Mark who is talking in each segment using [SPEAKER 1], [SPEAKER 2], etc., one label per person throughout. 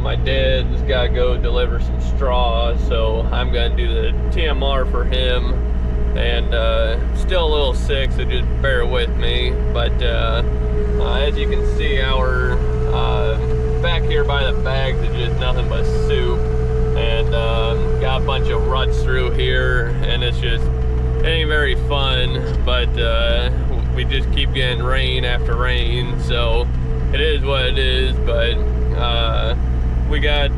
[SPEAKER 1] my dad's got to go deliver some straw, so I'm going to do the TMR for him. And still a little sick, so just bear with me. But as you can see, our back here by the bags is just nothing but soup. And got a bunch of ruts through here, and it ain't very fun. But we just keep getting rain after rain, so it is what it is. But we got,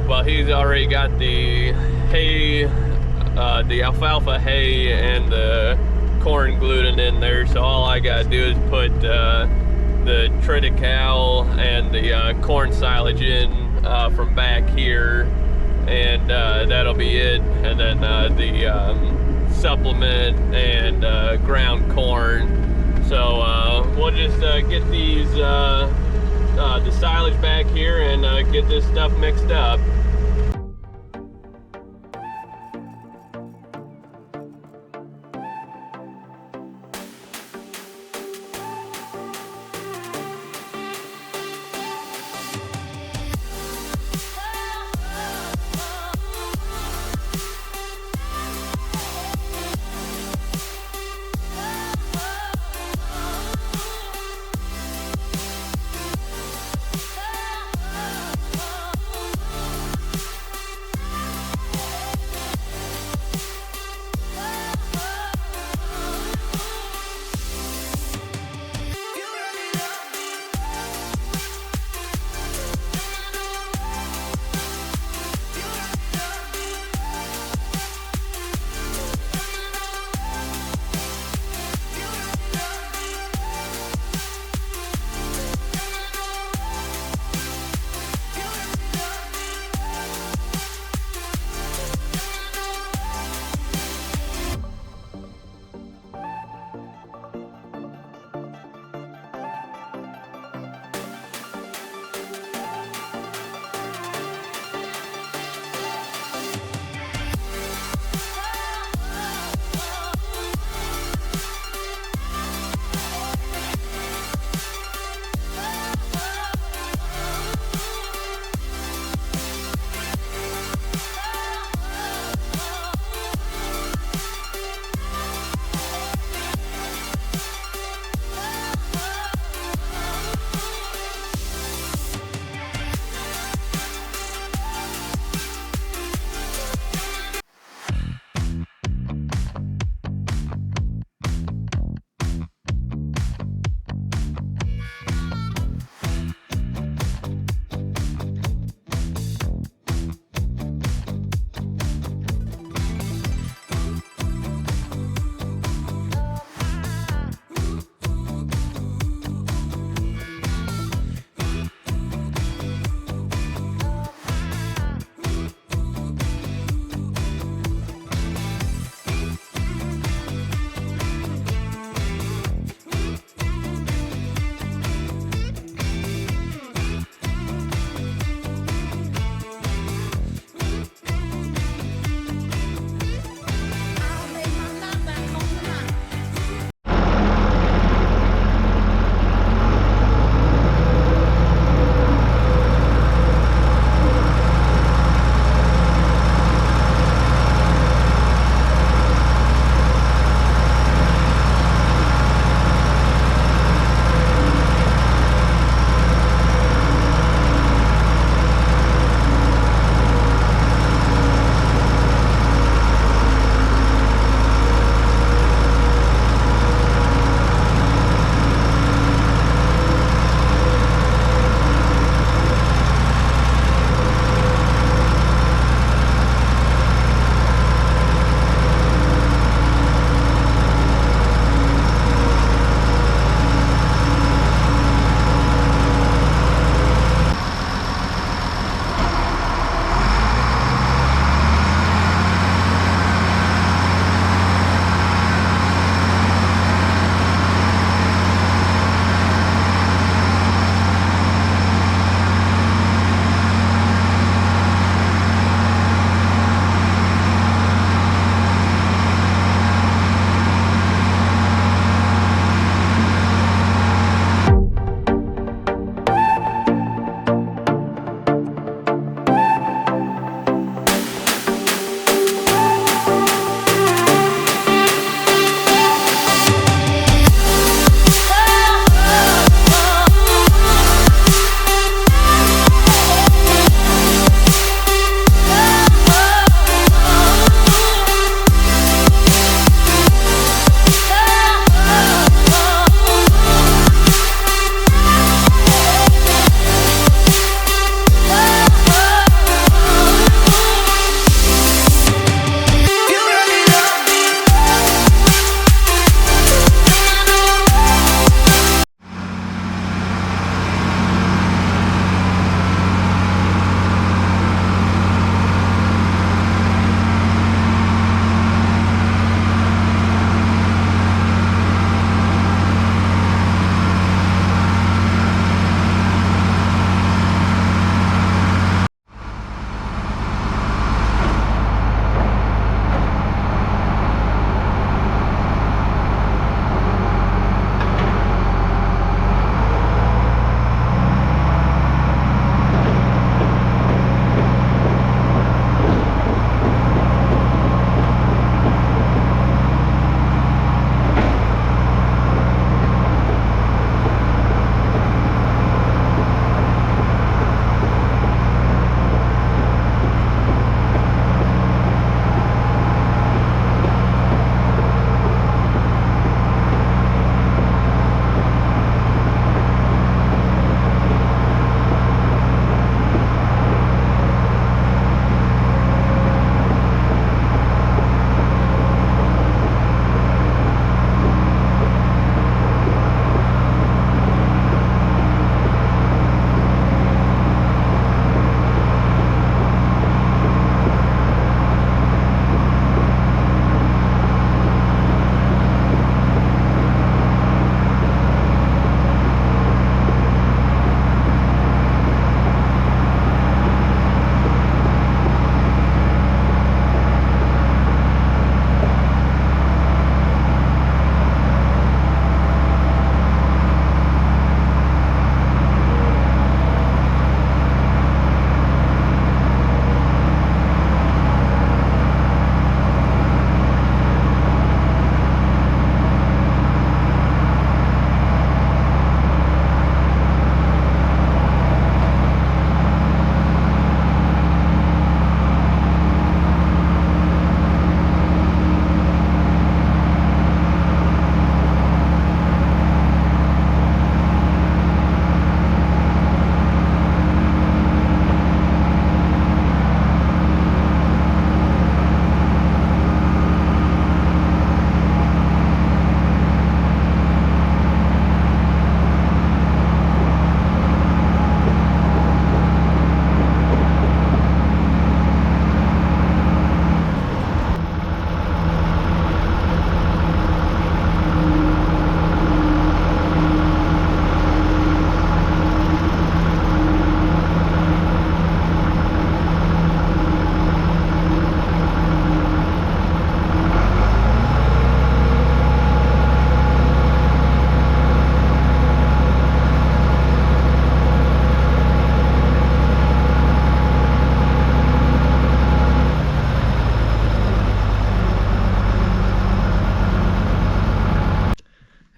[SPEAKER 1] well, he's already got the hay, the alfalfa hay and the corn gluten in there, so all I gotta do is put the triticale and the corn silage in from back here, and that'll be it. And then the supplement and ground corn. So we'll just get these the silage back here and get this stuff mixed up.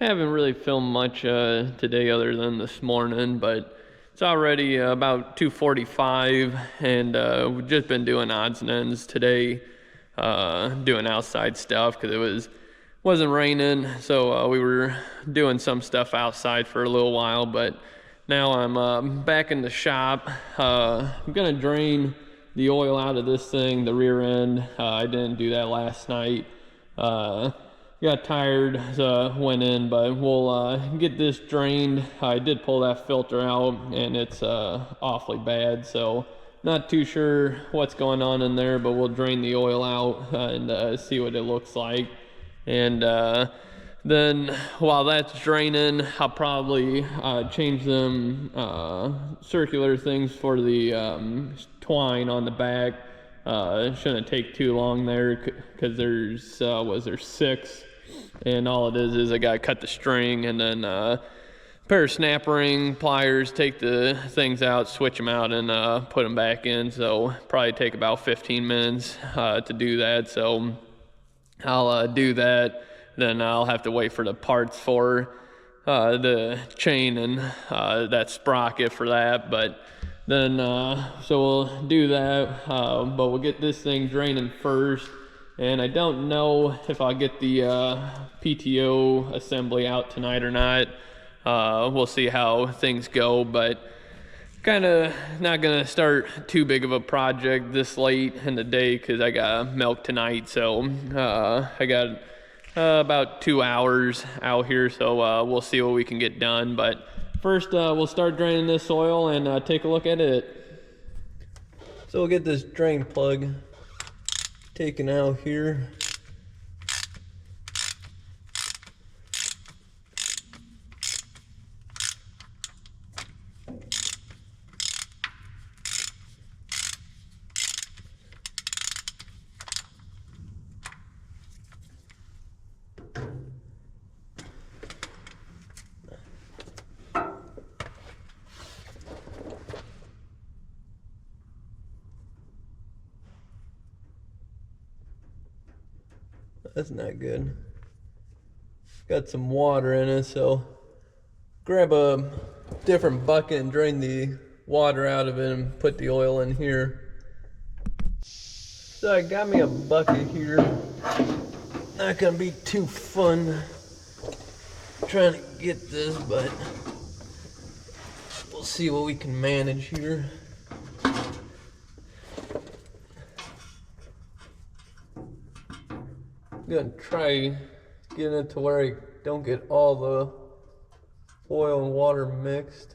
[SPEAKER 1] Haven't really filmed much today other than this morning, but it's already about 2:45, and we've just been doing odds and ends today, doing outside stuff because wasn't raining, so we were doing some stuff outside for a little while. But now I'm back in the shop. I'm gonna drain the oil out of this thing, the rear end. I didn't do that last night. Got tired, so went in, but we'll get this drained. I did pull that filter out, and it's awfully bad, so not too sure what's going on in there, but we'll drain the oil out and see what it looks like. And then while that's draining, I'll probably change them circular things for the twine on the back. It shouldn't take too long there because there's 6, and all it is I gotta cut the string and then pair of snap ring pliers, take the things out, switch them out, and put them back in. So probably take about 15 minutes to do that. So I'll do that. Then I'll have to wait for the parts for the chain and that sprocket for that. But then so we'll do that, but we'll get this thing draining first. And I don't know if I'll get the PTO assembly out tonight or not. We'll see how things go, but kind of not gonna start too big of a project this late in the day because I got milk tonight. So I got about 2 hours out here, so we'll see what we can get done. But first we'll start draining this oil and take a look at it. So we'll get this drain plug taken out here. That's not good. Got some water in it, so grab a different bucket and drain the water out of it and put the oil in here. So I got me a bucket here. Not gonna be too fun trying to get this, but we'll see what we can manage here. I'm gonna try getting it to where I don't get all the oil and water mixed.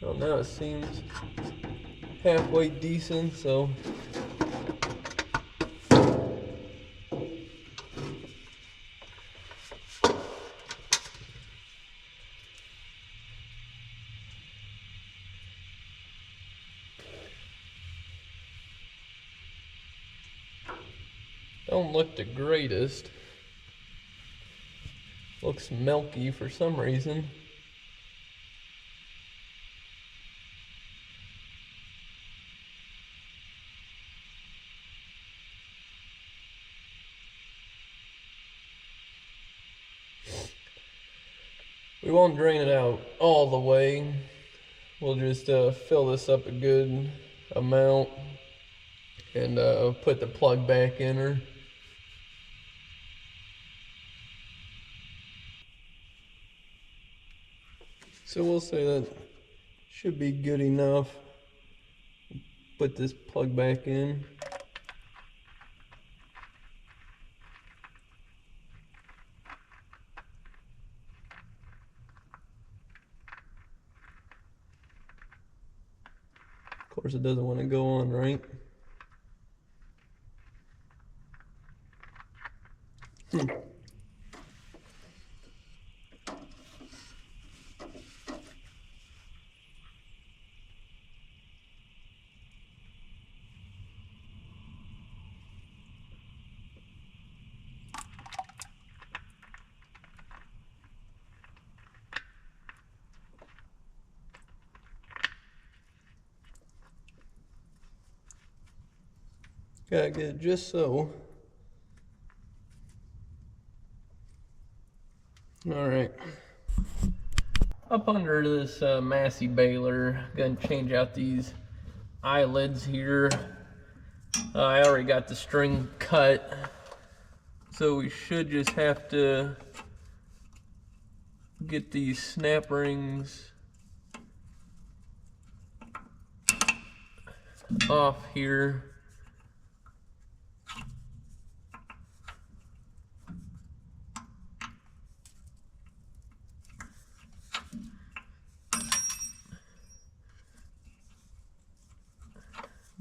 [SPEAKER 1] Well, now it seems halfway decent, so don't look the greatest. Looks milky for some reason. We won't drain it out all the way. We'll just fill this up a good amount and put the plug back in her. So we'll say that should be good enough. Put this plug back in. Of course it doesn't want to go on, right? Gotta get it just so. All right. Up under this Massey baler, gonna change out these eyelids here. I already got the string cut, so we should just have to get these snap rings off here.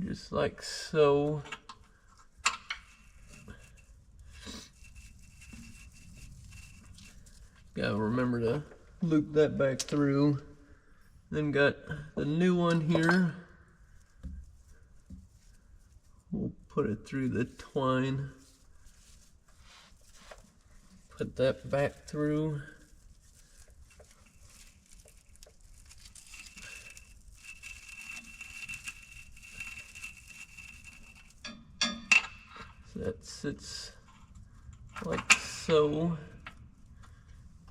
[SPEAKER 1] Just like so. Gotta remember to loop that back through. Then got the new one here. We'll put it through the twine. Put that back through. So that sits like so.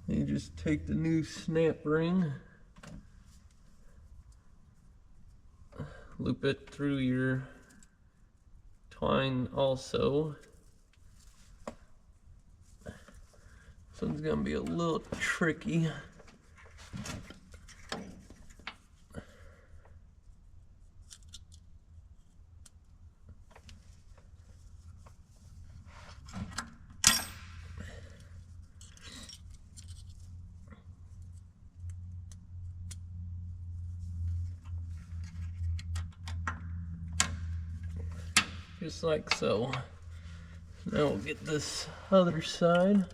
[SPEAKER 1] You just take the new snap ring, loop it through your twine also. This one's gonna be a little tricky. Just like so. Now we'll get this other side.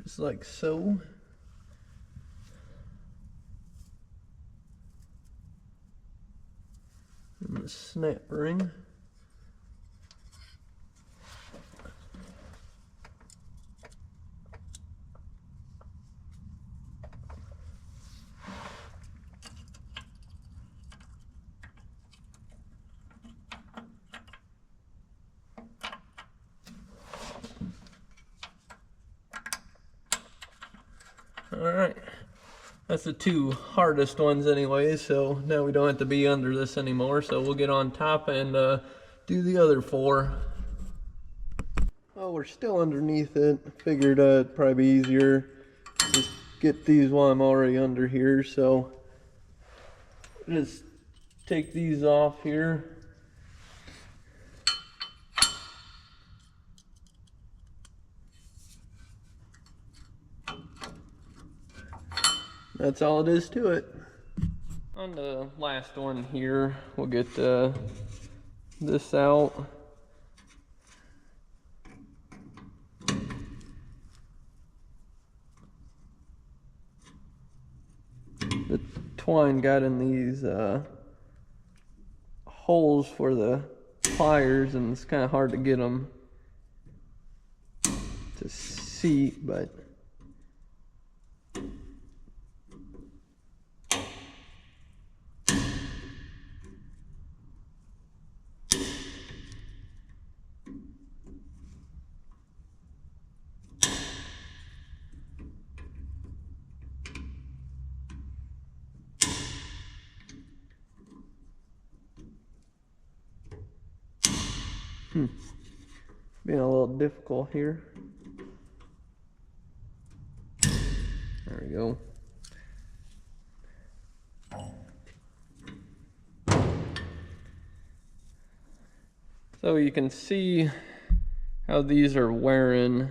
[SPEAKER 1] Just like so. And the snap ring. Alright, that's the two hardest ones anyway, so now we don't have to be under this anymore, so we'll get on top and do the other four. Oh, we're still underneath it. Figured it'd probably be easier just get these while I'm already under here, so just take these off here. That's all it is to it. On the last one here, we'll get this out. The twine got in these holes for the pliers, and it's kind of hard to get them to seat, but being a little difficult here. There we go. So you can see how these are wearing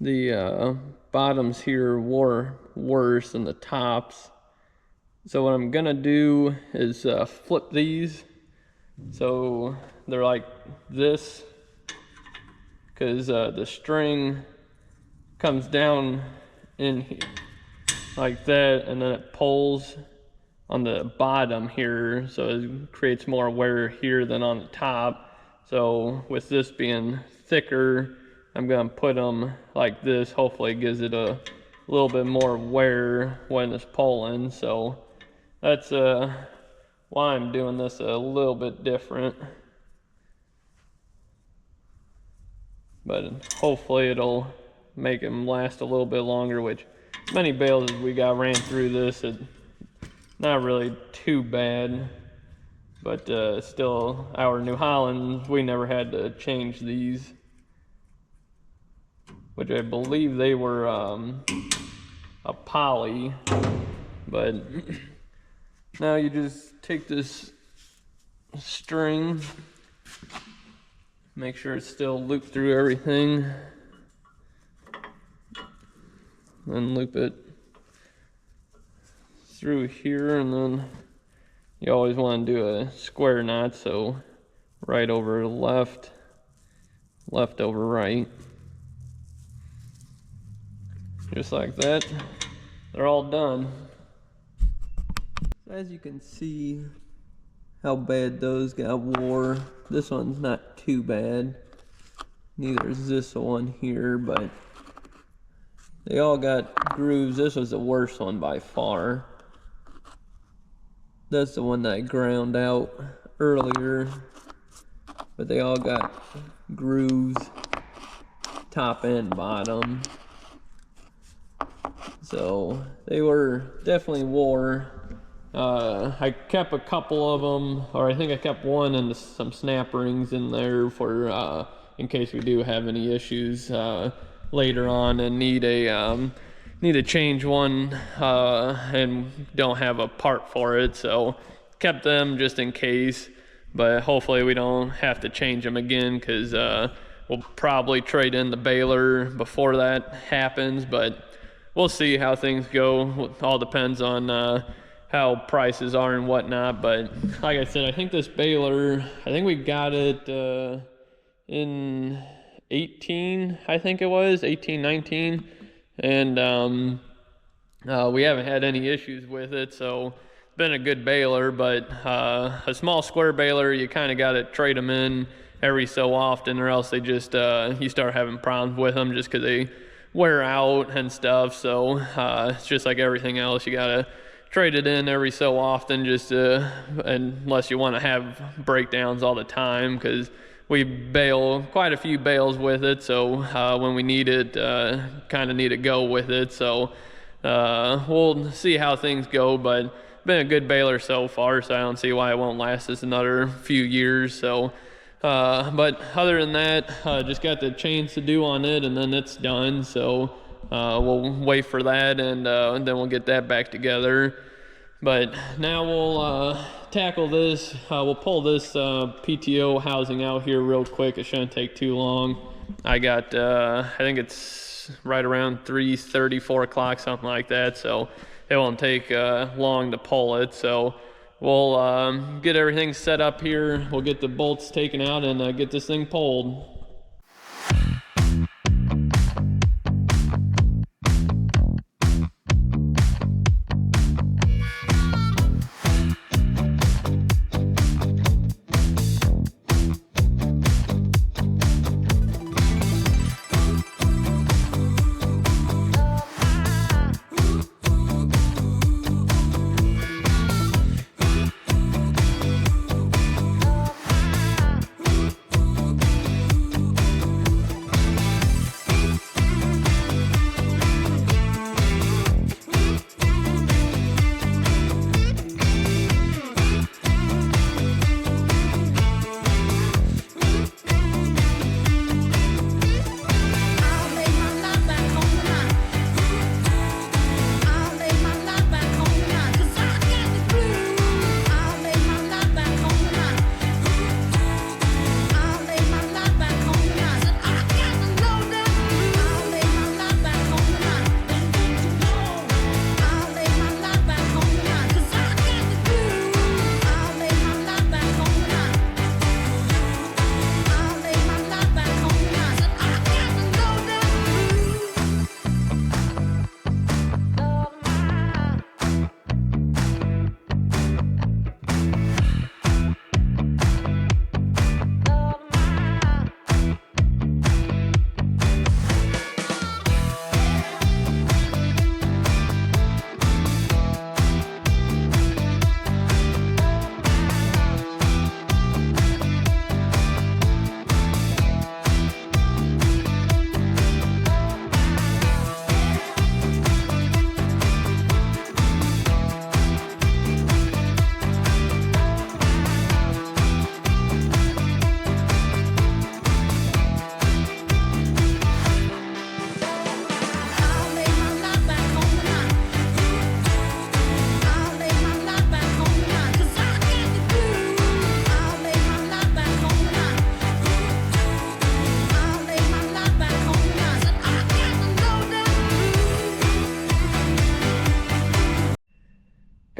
[SPEAKER 1] the bottoms here wore worse than the tops. So what I'm gonna do is flip these so they're like this, because the string comes down in here like that, and then it pulls on the bottom here, so it creates more wear here than on the top. So with this being thicker, I'm gonna put them like this. Hopefully it gives it a little bit more wear when it's pulling. So that's why I'm doing this a little bit different. But hopefully it'll make them last a little bit longer, which as many bales as we got ran through this, it's not really too bad. But still, our New Hollands, we never had to change these, which I believe they were a poly. But now you just take this string, make sure it's still looped through everything, then loop it through here, and then you always want to do a square knot, so right over left, left over right, just like that. They're all done. As you can see how bad those got wore, this one's not too bad, neither is this one here, but they all got grooves. This was the worst one by far. That's the one that I ground out earlier, but they all got grooves, top and bottom. So they were definitely wore. I kept a couple of them, or I think I kept one and some snap rings in there for in case we do have any issues later on and need to change one and don't have a part for it. So kept them just in case, but hopefully we don't have to change them again, because we'll probably trade in the Baler before that happens, but we'll see how things go. It all depends on how prices are and whatnot. But like I said, I think this Baler, I think we got it in 18, I think it was 18, 19, and we haven't had any issues with it, so it's been a good Baler. But a small square Baler, you kind of got to trade them in every so often, or else they just you start having problems with them just because they wear out and stuff. So it's just like everything else, you got to trade it in every so often, just unless you want to have breakdowns all the time, because we bale quite a few bales with it, so when we need it, kind of need to go with it. So we'll see how things go, but been a good Baler so far, so I don't see why it won't last us another few years. So but other than that, just got the chains to do on it, and then it's done. So we'll wait for that, and then we'll get that back together. But now we'll tackle this. We'll pull this PTO housing out here real quick. It shouldn't take too long. I got, I think it's right around 3:30, 4 o'clock, something like that. So it won't take long to pull it. So we'll get everything set up here. We'll get the bolts taken out and get this thing pulled.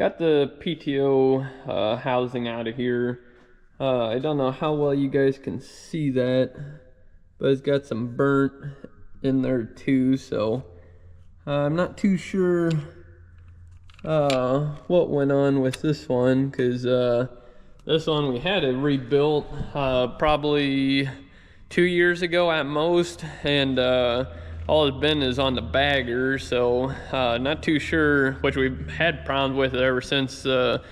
[SPEAKER 1] got the PTO housing out of here. I don't know how well you guys can see that, but it's got some burnt in there too, so I'm not too sure what went on with this one, because this one we had it rebuilt probably 2 years ago at most, and all it's been is on the bagger, so not too sure, which we've had problems with it ever since the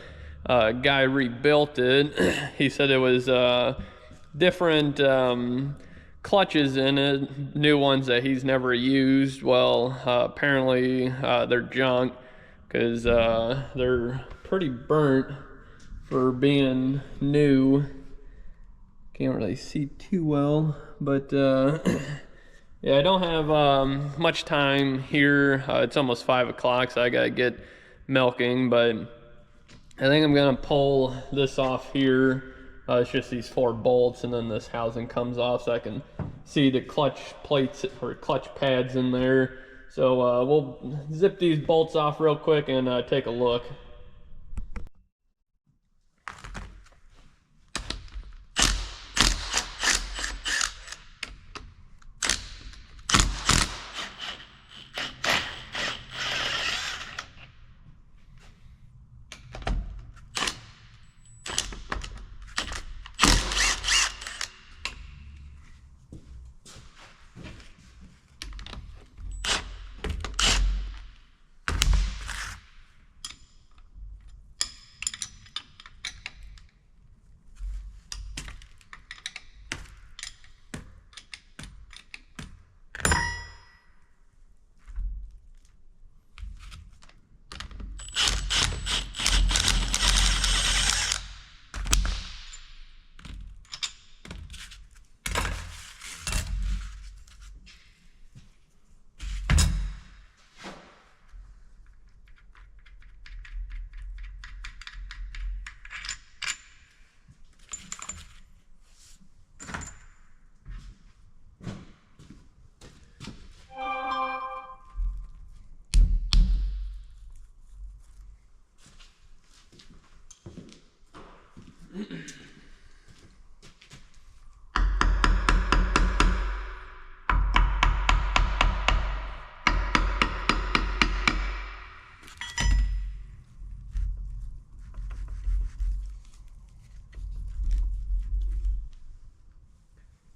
[SPEAKER 1] guy rebuilt it. He said it was different clutches in it, new ones that he's never used. Well, apparently they're junk, because they're pretty burnt for being new. Can't really see too well, but yeah, I don't have much time here. It's almost 5 o'clock, so I gotta get milking, but I think I'm gonna pull this off here. It's just these 4 bolts, and then this housing comes off, so I can see the clutch plates or clutch pads in there. So we'll zip these bolts off real quick and take a look.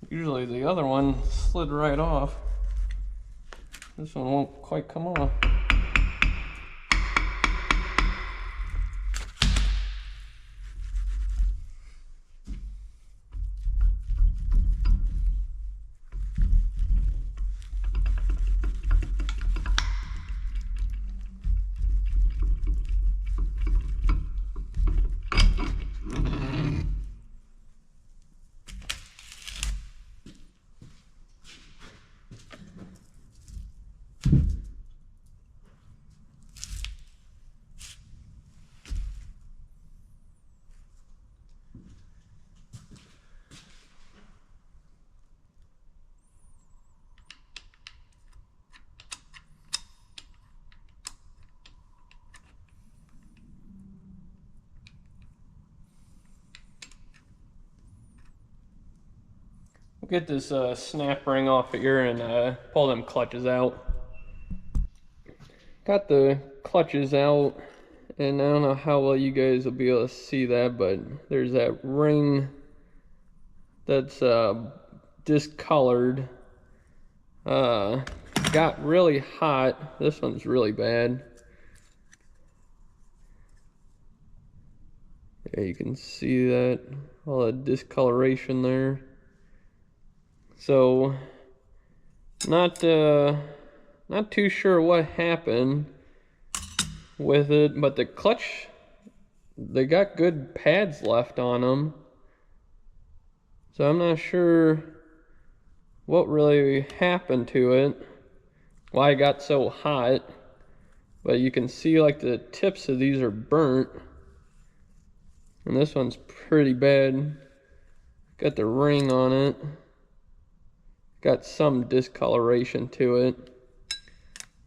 [SPEAKER 1] Usually the other one slid right off. This one won't quite come off. We'll get this snap ring off here and pull them clutches out. Got the clutches out, and I don't know how well you guys will be able to see that, but there's that ring that's discolored. Got really hot. This one's really bad. Yeah, you can see that, all the discoloration there. So not too sure what happened with it, but the clutch, they got good pads left on them. So I'm not sure what really happened to it, why it got so hot, but you can see like the tips of these are burnt, and this one's pretty bad. Got the ring on it, got some discoloration to it.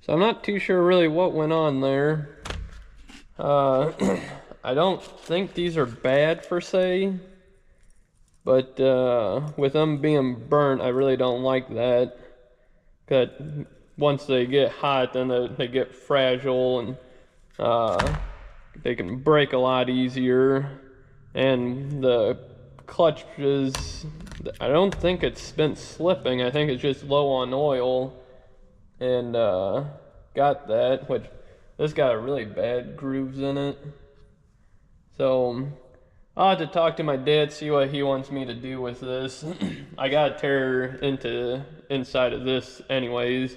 [SPEAKER 1] So I'm not too sure really what went on there. Uh, I don't think these are bad per se, but with them being burnt, I really don't like that. Cause once they get hot, then they get fragile and they can break a lot easier. And the clutch is, I don't think it's been slipping. I think it's just low on oil. And got that, which this got really bad grooves in it. So I'll have to talk to my dad, see what he wants me to do with this. I gotta tear into inside of this anyways.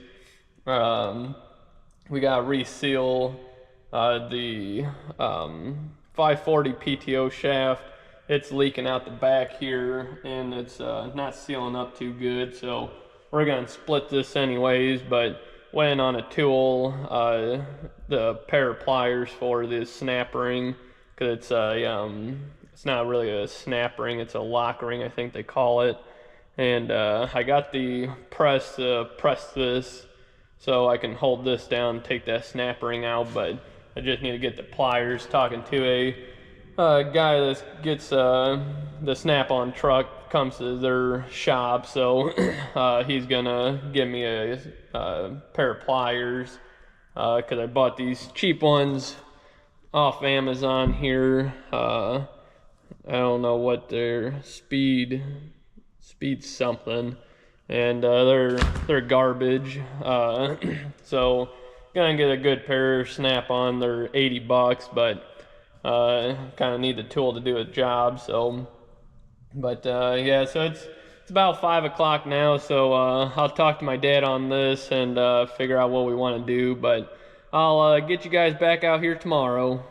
[SPEAKER 1] We gotta reseal the 540 PTO shaft. It's leaking out the back here, and it's not sealing up too good, so we're gonna split this anyways. But went on a tool, the pair of pliers for this snap ring, because it's not really a snap ring, it's a lock ring, I think they call it. And I got the press to press this so I can hold this down and take that snap ring out, but I just need to get the pliers. Talking to a guy that gets the snap-on truck, comes to their shop, so he's gonna give me a pair of pliers, because I bought these cheap ones off Amazon here. I don't know what their speed something, and they're garbage. So gonna get a good pair snap-on. They're $80, but kind of need the tool to do a job. So, but yeah, so it's about 5 o'clock now, so I'll talk to my dad on this and figure out what we want to do. But I'll get you guys back out here tomorrow.